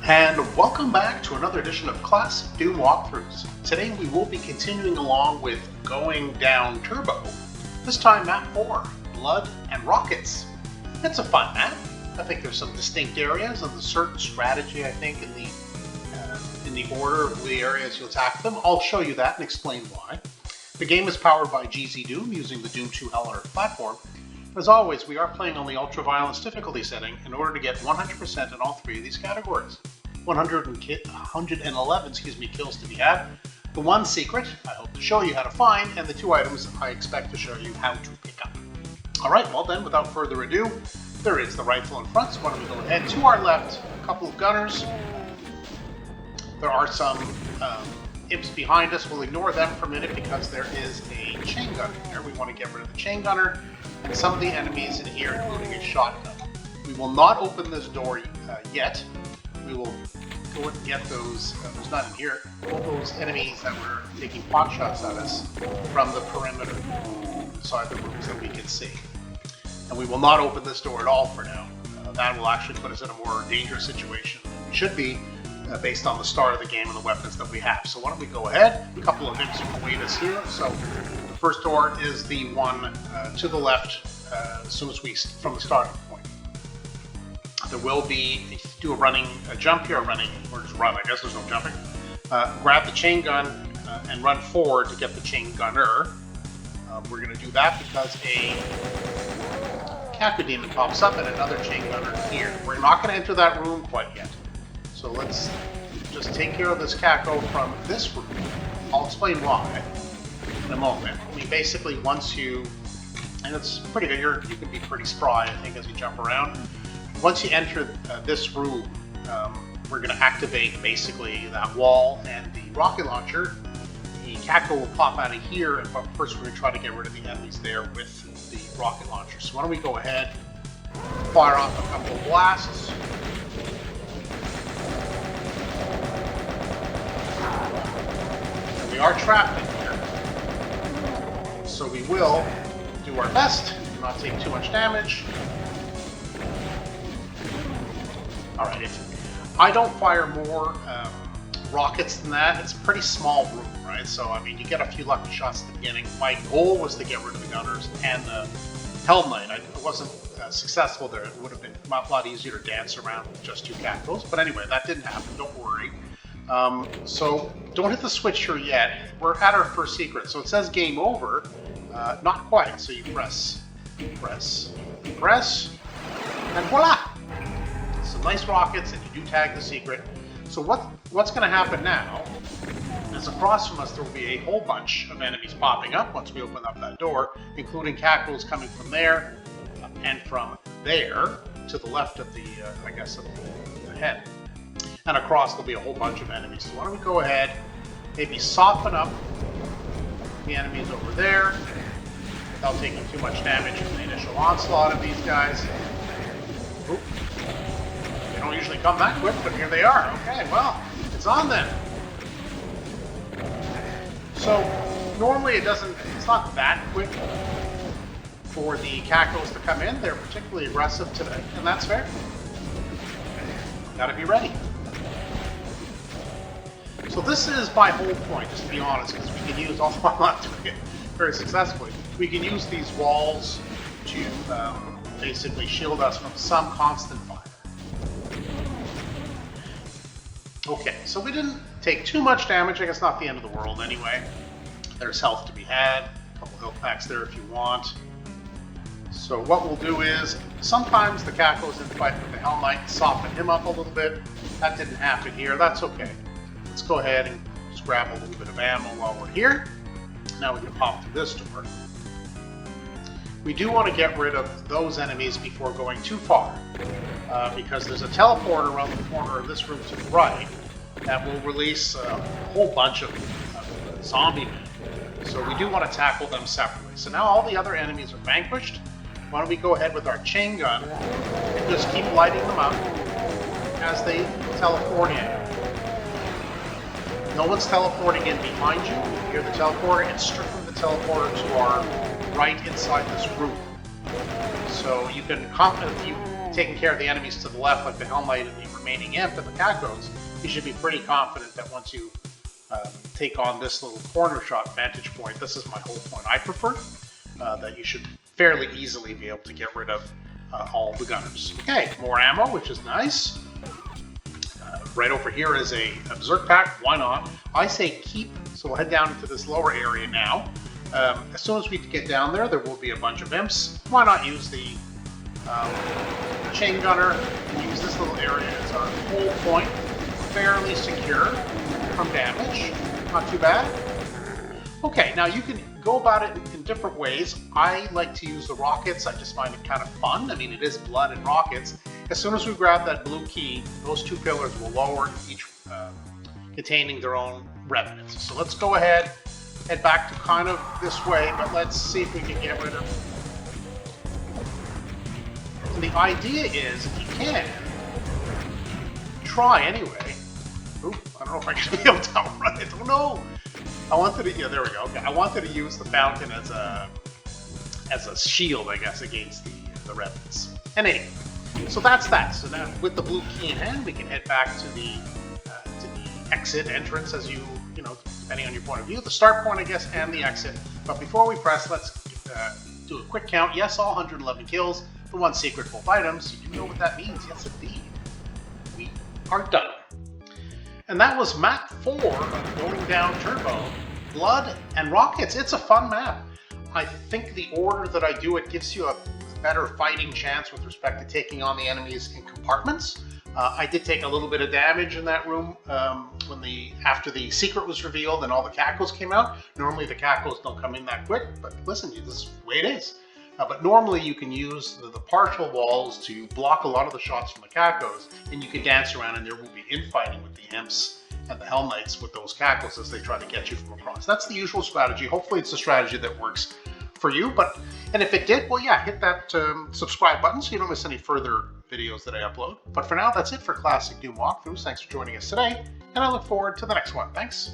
And welcome back to another edition of Classic Doom Walkthroughs. Today we will be continuing along with Going Down Turbo. This time map 4, Blood and Rockets. It's a fun map. I think there's some distinct areas and a certain strategy, I think, in the order of the areas you'll attack them. I'll show you that and explain why. The game is powered by GZDoom using the Doom 2 Hellraiser platform. As always, we are playing on the ultra-violence difficulty setting in order to get 100% in all three of these categories. 111 kills to be had, the one secret I hope to show you how to find, and the two items I expect to show you how to pick up. Alright, well then, without further ado, there is the rifle in front, so why don't we go ahead. To our left, a couple of gunners. There are some imps behind us. We'll ignore them for a minute because there is a chain gunner here. We want to get rid of the chain gunner and some of the enemies in here, including a shotgun. We will not open this door yet. We will go and get those, there's none in here, all those enemies that were taking pot shots at us from the perimeter inside the rooms that we can see. And we will not open this door at all for now. That will actually put us in a more dangerous situation than we should be based on the start of the game and the weapons that we have. So why don't we go ahead? A couple of imps await us here. So the first door is the one to the left as soon as from the starting point. There will be, if you do a jump here, or just run, I guess there's no jumping. Grab the chain gun and run forward to get the chain gunner. We're going to do that because a Caco demon pops up and another chain gunner here. We're not going to enter that room quite yet. So let's just take care of this Caco from this room. I'll explain why in a moment. I mean, basically, once you, and it's pretty good, you can be pretty spry, I think, as you jump around. Once you enter this room, we're going to activate basically that wall and the rocket launcher. The Caco will pop out of here, but first we're going to try to get rid of the enemies there with the rocket launcher. So why don't we go ahead, fire off a couple of blasts. And we are trapped in here, so we will do our best to not take too much damage. Alright, I don't fire more rockets than that. It's a pretty small room, right? So, I mean, you get a few lucky shots at the beginning. My goal was to get rid of the gunners and the Hell Knight. I wasn't successful there. It would have been a lot easier to dance around with just two Cacos. But anyway, that didn't happen. Don't worry. So, don't hit the switch here yet. We're at our first secret. So it says game over. Not quite. So you press, and voila! Some nice rockets, and you do tag the secret. So what's going to happen now is across from us there will be a whole bunch of enemies popping up once we open up that door, including Cacos coming from there and from there to the left of the, I guess, of the head. And across there'll be a whole bunch of enemies. So why don't we go ahead, maybe soften up the enemies over there without taking too much damage from the initial onslaught of these guys. Oop. They don't usually come that quick, but here they are. Okay, well, it's on then. So, normally it's not that quick for the Cacos to come in. They're particularly aggressive today, and that's fair. Gotta be ready. So this is my whole point, just to be honest, because we can use, although I'm not doing it very successfully, we can use these walls to basically shield us from some constant fire. Okay, so we didn't take too much damage. I guess not the end of the world anyway. There's health to be had. A couple health packs there if you want. So what we'll do is, sometimes the Caco's in fight with the Hell Knight, soften him up a little bit. That didn't happen here. That's okay. Let's go ahead and just grab a little bit of ammo while we're here. Now we can pop through this door. We do want to get rid of those enemies before going too far, because there's a teleporter around the corner of this room to the right that will release a whole bunch of zombie men. So we do want to tackle them separately. So now all the other enemies are vanquished. Why don't we go ahead with our chain gun and just keep lighting them up as they teleport in. No one's teleporting in behind you. You hear the teleporter. It's strictly the teleporter to our right inside this room. So you can taking care of the enemies to the left, like the Hell Knight and the remaining Imp and the Cacos, you should be pretty confident that once you take on this little corner shot vantage point, this is my whole point I prefer, that you should fairly easily be able to get rid of all the gunners. Okay, more ammo, which is nice. Right over here is a Berserk Pack. Why not? I say keep, so we'll head down into this lower area now. As soon as we get down there, there will be a bunch of imps. Why not use the chain gunner and use this little area as our whole point. Fairly secure from damage. Not too bad. Okay, now you can go about it in different ways. I like to use the rockets. I just find it kind of fun. I mean, it is blood and rockets. As soon as we grab that blue key, those two pillars will lower, each containing their own revenants. So let's go ahead, head back to kind of this way, but let's see if we can get rid of. And the idea is, if you can, try anyway. Oop, I don't know if I can be able to outrun it. Oh no! I wanted to, yeah, there we go. Okay, I wanted to use the fountain as a shield, I guess, against the revenants. And anyway, so that's that. So now with the blue key in hand, we can head back to the exit entrance, as you know, depending on your point of view, the start point, I guess, and the exit. But before we press, let's do a quick count. Yes, all 111 kills. The one secret, both items. You know what that means? Yes, indeed. We are done. And that was map 4 of Going Down Turbo, Blood and Rockets. It's a fun map. I think the order that I do it gives you a better fighting chance with respect to taking on the enemies in compartments. I did take a little bit of damage in that room after the secret was revealed and all the Cacos came out. Normally the Cacos don't come in that quick, but listen, this is the way it is. But normally you can use the partial walls to block a lot of the shots from the Cacos, and you can dance around and there will be infighting with the Imps and the Hell Knights with those Cacos as they try to get you from across. That's the usual strategy. Hopefully it's a strategy that works for you. And if it did, well, yeah, hit that subscribe button so you don't miss any further videos that I upload. But for now, that's it for Classic Doom Walkthroughs. Thanks for joining us today, and I look forward to the next one. Thanks.